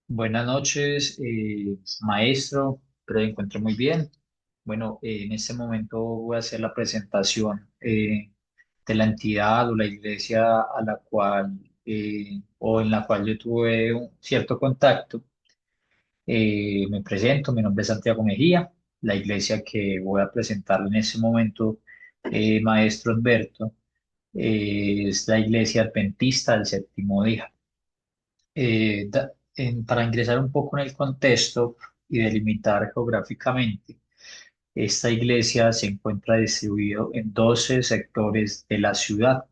Buenas noches, maestro, pero me encuentro muy bien. Bueno, en este momento voy a hacer la presentación de la entidad o la iglesia a la cual o en la cual yo tuve un cierto contacto. Me presento, mi nombre es Santiago Mejía. La iglesia que voy a presentar en este momento, maestro Alberto, es la iglesia adventista del séptimo día. Para ingresar un poco en el contexto y delimitar geográficamente, esta iglesia se encuentra distribuida en 12 sectores de la ciudad.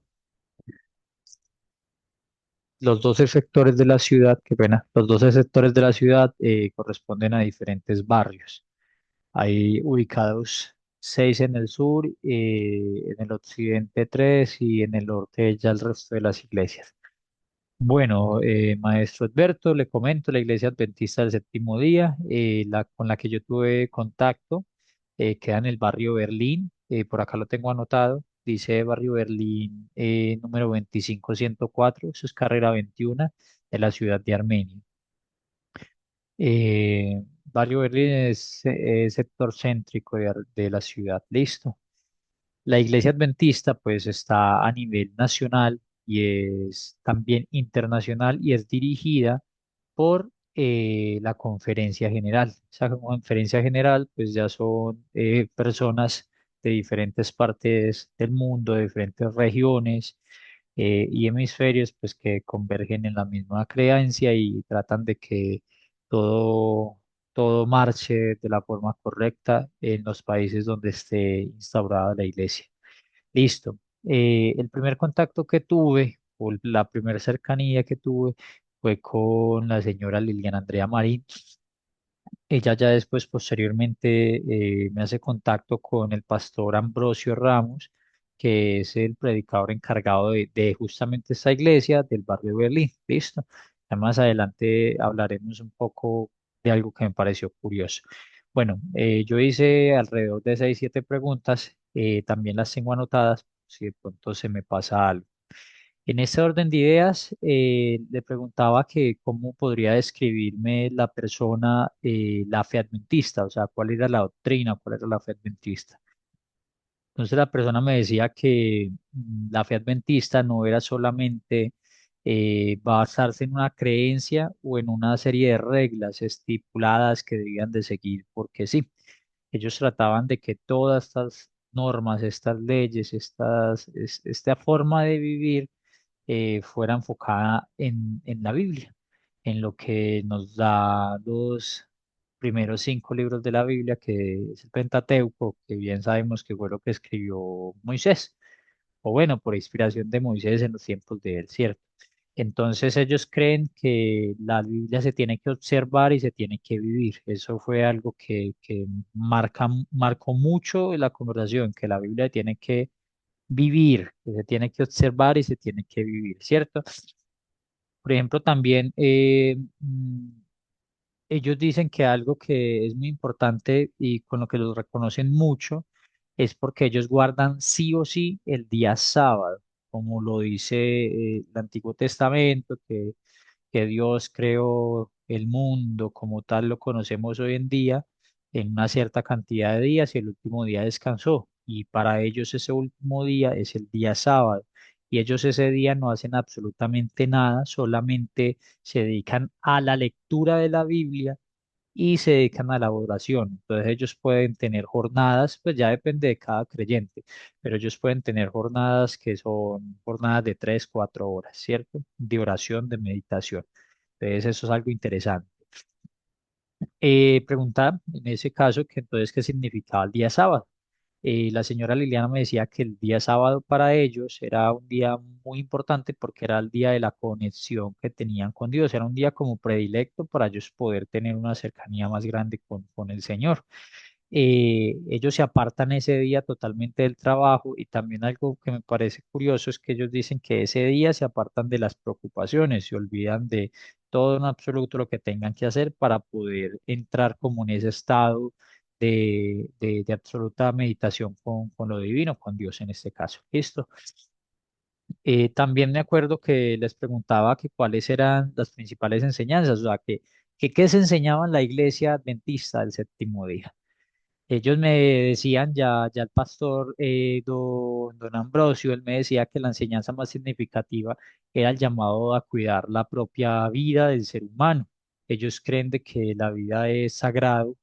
Los 12 sectores de la ciudad, qué pena, los 12 sectores de la ciudad corresponden a diferentes barrios. Hay ubicados 6 en el sur, en el occidente 3 y en el norte ya el resto de las iglesias. Bueno, maestro Edberto, le comento, la Iglesia Adventista del Séptimo Día, con la que yo tuve contacto, queda en el barrio Berlín, por acá lo tengo anotado, dice barrio Berlín número 25104, eso es carrera 21 de la ciudad de Armenia. Barrio Berlín es sector céntrico de la ciudad, listo. La Iglesia Adventista pues está a nivel nacional y es también internacional y es dirigida por la Conferencia General. Esa Conferencia General pues ya son personas de diferentes partes del mundo, de diferentes regiones y hemisferios pues que convergen en la misma creencia y tratan de que todo, todo marche de la forma correcta en los países donde esté instaurada la iglesia. Listo. El primer contacto que tuve, o la primera cercanía que tuve, fue con la señora Liliana Andrea Marín. Ella ya después, posteriormente, me hace contacto con el pastor Ambrosio Ramos, que es el predicador encargado de justamente esta iglesia del barrio de Berlín. Listo. Ya más adelante hablaremos un poco de algo que me pareció curioso. Bueno, yo hice alrededor de 6, 7 preguntas, también las tengo anotadas, si de pronto se me pasa algo. En ese orden de ideas, le preguntaba que cómo podría describirme la persona la fe adventista, o sea, cuál era la doctrina, cuál era la fe adventista. Entonces la persona me decía que la fe adventista no era solamente basarse en una creencia o en una serie de reglas estipuladas que debían de seguir, porque sí, ellos trataban de que todas estas normas, estas leyes, esta forma de vivir fuera enfocada en la Biblia, en lo que nos da los primeros 5 libros de la Biblia, que es el Pentateuco, que bien sabemos que fue lo que escribió Moisés, o bueno, por inspiración de Moisés en los tiempos de él, ¿cierto? Entonces ellos creen que la Biblia se tiene que observar y se tiene que vivir. Eso fue algo que marcó mucho la conversación, que la Biblia tiene que vivir, que se tiene que observar y se tiene que vivir, ¿cierto? Por ejemplo, también ellos dicen que algo que es muy importante y con lo que los reconocen mucho es porque ellos guardan sí o sí el día sábado, como lo dice el Antiguo Testamento, que Dios creó el mundo como tal lo conocemos hoy en día en una cierta cantidad de días y el último día descansó. Y para ellos ese último día es el día sábado. Y ellos ese día no hacen absolutamente nada, solamente se dedican a la lectura de la Biblia y se dedican a la oración. Entonces ellos pueden tener jornadas, pues ya depende de cada creyente, pero ellos pueden tener jornadas que son jornadas de 3, 4 horas, ¿cierto? De oración, de meditación. Entonces eso es algo interesante. Preguntaba en ese caso que entonces qué significaba el día sábado. La señora Liliana me decía que el día sábado para ellos era un día muy importante porque era el día de la conexión que tenían con Dios, era un día como predilecto para ellos poder tener una cercanía más grande con el Señor. Ellos se apartan ese día totalmente del trabajo y también algo que me parece curioso es que ellos dicen que ese día se apartan de las preocupaciones, se olvidan de todo en absoluto lo que tengan que hacer para poder entrar como en ese estado de absoluta meditación con lo divino, con Dios en este caso. ¿Listo? También me acuerdo que les preguntaba que cuáles eran las principales enseñanzas, o sea, que que qué se enseñaba en la iglesia adventista del séptimo día. Ellos me decían, ya el pastor don Ambrosio, él me decía que la enseñanza más significativa era el llamado a cuidar la propia vida del ser humano. Ellos creen de que la vida es sagrado,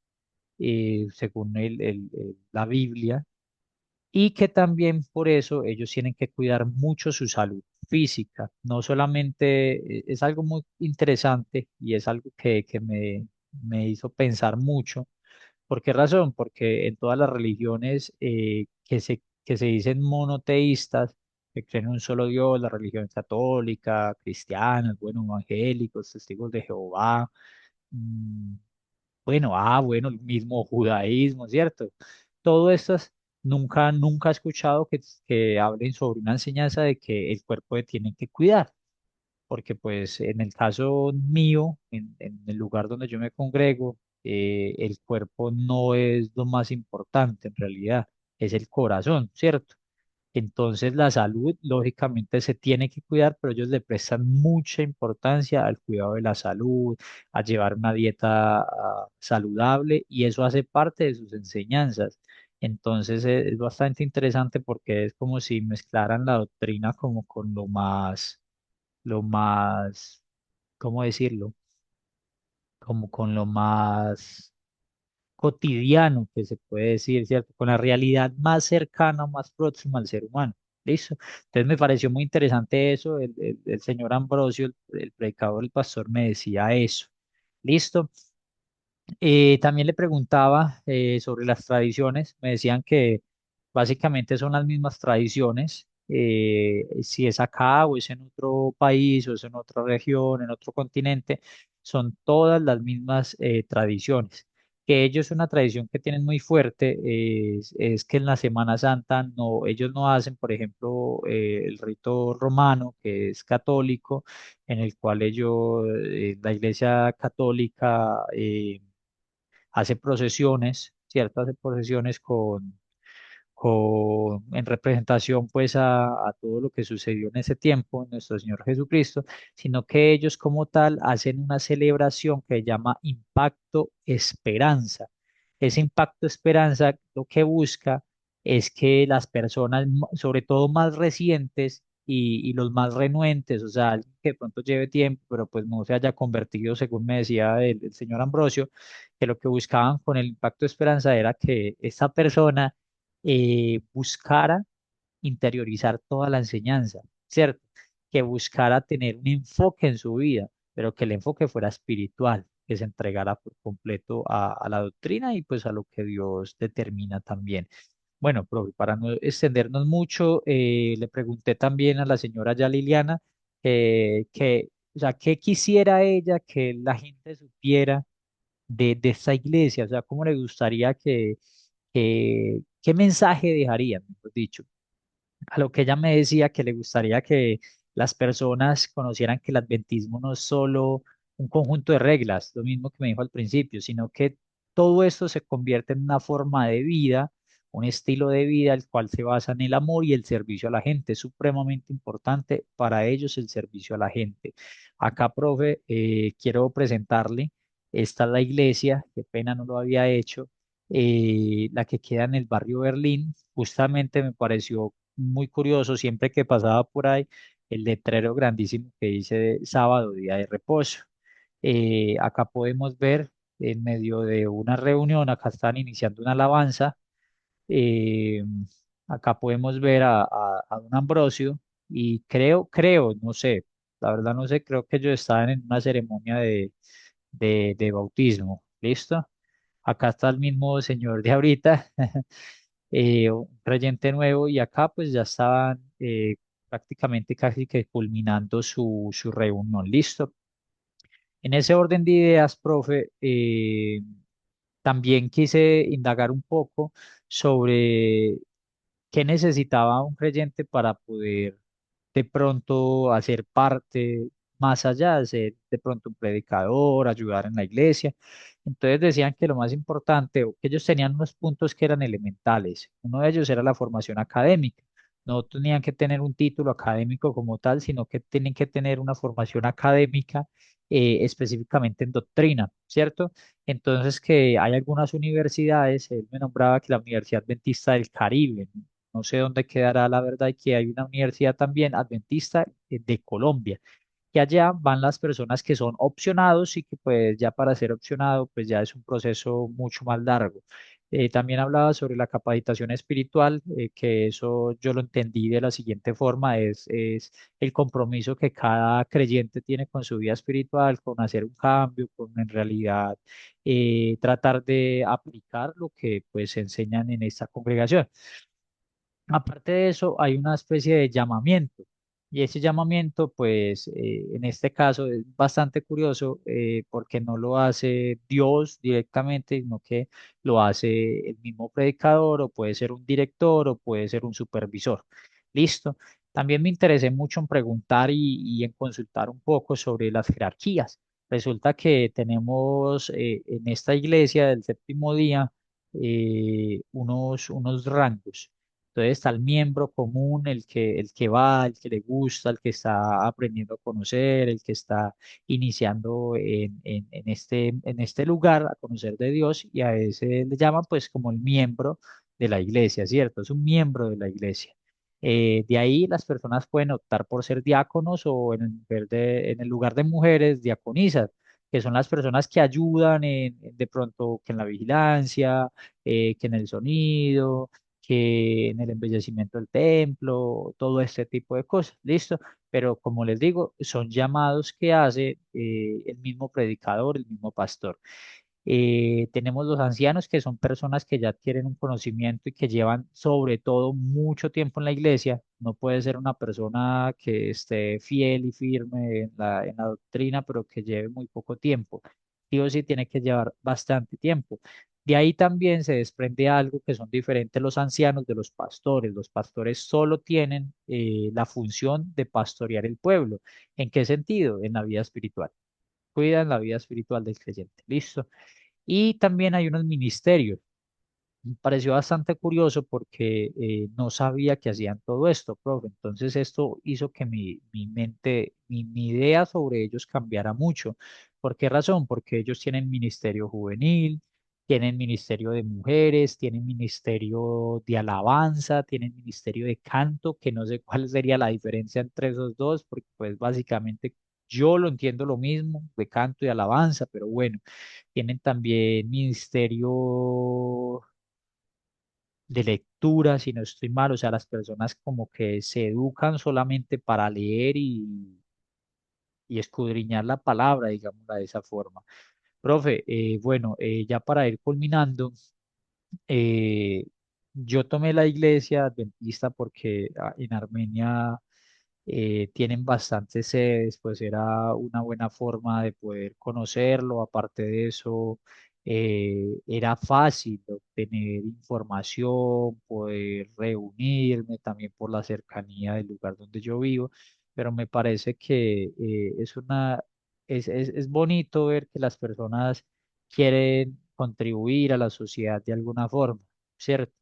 según la Biblia, y que también por eso ellos tienen que cuidar mucho su salud física. No solamente es algo muy interesante y es algo que me hizo pensar mucho. ¿Por qué razón? Porque en todas las religiones que se dicen monoteístas, que creen en un solo Dios, la religión católica, cristiana, bueno, evangélicos, testigos de Jehová, mm, bueno, el mismo judaísmo, ¿cierto? Todo estas, nunca he escuchado que hablen sobre una enseñanza de que el cuerpo se tiene que cuidar, porque pues en el caso mío, en el lugar donde yo me congrego, el cuerpo no es lo más importante en realidad, es el corazón, ¿cierto? Entonces la salud, lógicamente, se tiene que cuidar, pero ellos le prestan mucha importancia al cuidado de la salud, a llevar una dieta saludable y eso hace parte de sus enseñanzas. Entonces es bastante interesante porque es como si mezclaran la doctrina como con lo más, ¿cómo decirlo? Como con lo más cotidiano que se puede decir, ¿cierto? Con la realidad más cercana, más próxima al ser humano. ¿Listo? Entonces me pareció muy interesante eso. El señor Ambrosio, el predicador, el pastor, me decía eso. ¿Listo? También le preguntaba sobre las tradiciones. Me decían que básicamente son las mismas tradiciones. Si es acá o es en otro país o es en otra región, en otro continente, son todas las mismas tradiciones. Que ellos una tradición que tienen muy fuerte es que en la Semana Santa no, ellos no hacen, por ejemplo, el rito romano, que es católico, en el cual ellos, la Iglesia Católica, hace procesiones, ¿cierto? Hace procesiones en representación pues a todo lo que sucedió en ese tiempo, nuestro Señor Jesucristo, sino que ellos como tal hacen una celebración que se llama Impacto Esperanza. Ese Impacto Esperanza lo que busca es que las personas, sobre todo más recientes y los más renuentes, o sea, alguien que de pronto lleve tiempo, pero pues no se haya convertido, según me decía el señor Ambrosio, que lo que buscaban con el Impacto Esperanza era que esta persona buscara interiorizar toda la enseñanza, ¿cierto? Que buscara tener un enfoque en su vida, pero que el enfoque fuera espiritual, que se entregara por completo a la doctrina y pues a lo que Dios determina también. Bueno, profe, para no extendernos mucho, le pregunté también a la señora ya Liliana o sea, qué quisiera ella que la gente supiera de esta iglesia, o sea, cómo le gustaría qué mensaje dejaría, mejor dicho. A lo que ella me decía que le gustaría que las personas conocieran que el adventismo no es solo un conjunto de reglas, lo mismo que me dijo al principio, sino que todo esto se convierte en una forma de vida, un estilo de vida, el cual se basa en el amor y el servicio a la gente. Es supremamente importante para ellos el servicio a la gente. Acá, profe, quiero presentarle, esta es la iglesia, qué pena no lo había hecho, la que queda en el barrio Berlín. Justamente me pareció muy curioso siempre que pasaba por ahí el letrero grandísimo que dice sábado, día de reposo. Acá podemos ver en medio de una reunión, acá están iniciando una alabanza. eh, Acá podemos ver a don Ambrosio y no sé, la verdad no sé, creo que ellos estaban en una ceremonia de bautismo. ¿Listo? Acá está el mismo señor de ahorita, un creyente nuevo, y acá pues ya estaban prácticamente casi que culminando su reunión. Listo. En ese orden de ideas, profe, también quise indagar un poco sobre qué necesitaba un creyente para poder de pronto hacer parte más allá, de ser de pronto un predicador, ayudar en la iglesia. Entonces decían que lo más importante, o que ellos tenían unos puntos que eran elementales. Uno de ellos era la formación académica. No tenían que tener un título académico como tal, sino que tienen que tener una formación académica específicamente en doctrina, ¿cierto? Entonces que hay algunas universidades, él me nombraba que la Universidad Adventista del Caribe, no sé dónde quedará la verdad, y que hay una universidad también adventista de Colombia, que allá van las personas que son opcionados y que pues ya para ser opcionado pues ya es un proceso mucho más largo. También hablaba sobre la capacitación espiritual, que eso yo lo entendí de la siguiente forma, es el compromiso que cada creyente tiene con su vida espiritual, con hacer un cambio, con en realidad tratar de aplicar lo que pues enseñan en esta congregación. Aparte de eso, hay una especie de llamamiento. Y ese llamamiento, pues, en este caso es bastante curioso porque no lo hace Dios directamente, sino que lo hace el mismo predicador, o puede ser un director, o puede ser un supervisor. Listo. También me interesé mucho en preguntar y en consultar un poco sobre las jerarquías. Resulta que tenemos en esta iglesia del séptimo día unos rangos. Entonces está el miembro común, el que va, el que le gusta, el que está aprendiendo a conocer, el que está iniciando en este lugar a conocer de Dios, y a ese le llaman pues como el miembro de la iglesia, ¿cierto? Es un miembro de la iglesia. De ahí las personas pueden optar por ser diáconos, o en el lugar de mujeres, diaconisas, que son las personas que ayudan de pronto que en la vigilancia, que en el sonido, que en el embellecimiento del templo, todo este tipo de cosas, ¿listo? Pero como les digo, son llamados que hace el mismo predicador, el mismo pastor. Tenemos los ancianos, que son personas que ya adquieren un conocimiento y que llevan sobre todo mucho tiempo en la iglesia. No puede ser una persona que esté fiel y firme en la doctrina, pero que lleve muy poco tiempo. Sí o sí tiene que llevar bastante tiempo. De ahí también se desprende algo, que son diferentes los ancianos de los pastores. Los pastores solo tienen la función de pastorear el pueblo. ¿En qué sentido? En la vida espiritual. Cuidan la vida espiritual del creyente. ¿Listo? Y también hay unos ministerios. Me pareció bastante curioso porque no sabía que hacían todo esto, profe. Entonces esto hizo que mi mente, mi idea sobre ellos cambiara mucho. ¿Por qué razón? Porque ellos tienen ministerio juvenil, tienen ministerio de mujeres, tienen ministerio de alabanza, tienen ministerio de canto, que no sé cuál sería la diferencia entre esos dos, porque pues básicamente yo lo entiendo lo mismo de canto y alabanza, pero bueno, tienen también ministerio de lectura, si no estoy mal, o sea, las personas como que se educan solamente para leer y escudriñar la palabra, digámosla de esa forma. Profe, bueno, ya para ir culminando, eh, yo tomé la iglesia adventista porque en Armenia tienen bastantes sedes, pues era una buena forma de poder conocerlo. Aparte de eso, era fácil obtener información, poder reunirme también por la cercanía del lugar donde yo vivo, pero me parece que es bonito ver que las personas quieren contribuir a la sociedad de alguna forma, ¿cierto?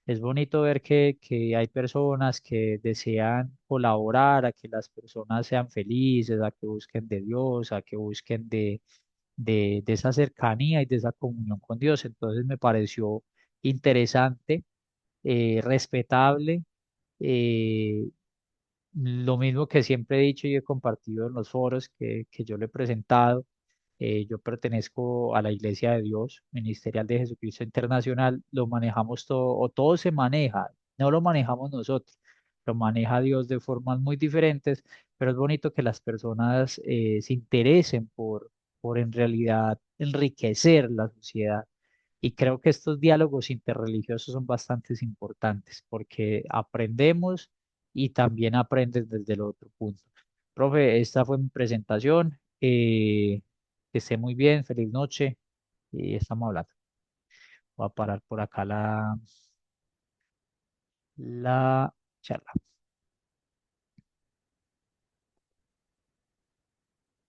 Es bonito ver que hay personas que desean colaborar a que las personas sean felices, a que busquen de Dios, a que busquen de esa cercanía y de esa comunión con Dios. Entonces me pareció interesante, respetable, eh, lo mismo que siempre he dicho y he compartido en los foros que yo le he presentado. Yo pertenezco a la Iglesia de Dios, Ministerial de Jesucristo Internacional. Lo manejamos todo, o todo se maneja, no lo manejamos nosotros, lo maneja Dios de formas muy diferentes, pero es bonito que las personas se interesen por en realidad enriquecer la sociedad. Y creo que estos diálogos interreligiosos son bastante importantes porque aprendemos y también aprendes desde el otro punto. Profe, esta fue mi presentación. Que esté muy bien, feliz noche y estamos hablando. Voy a parar por acá la charla.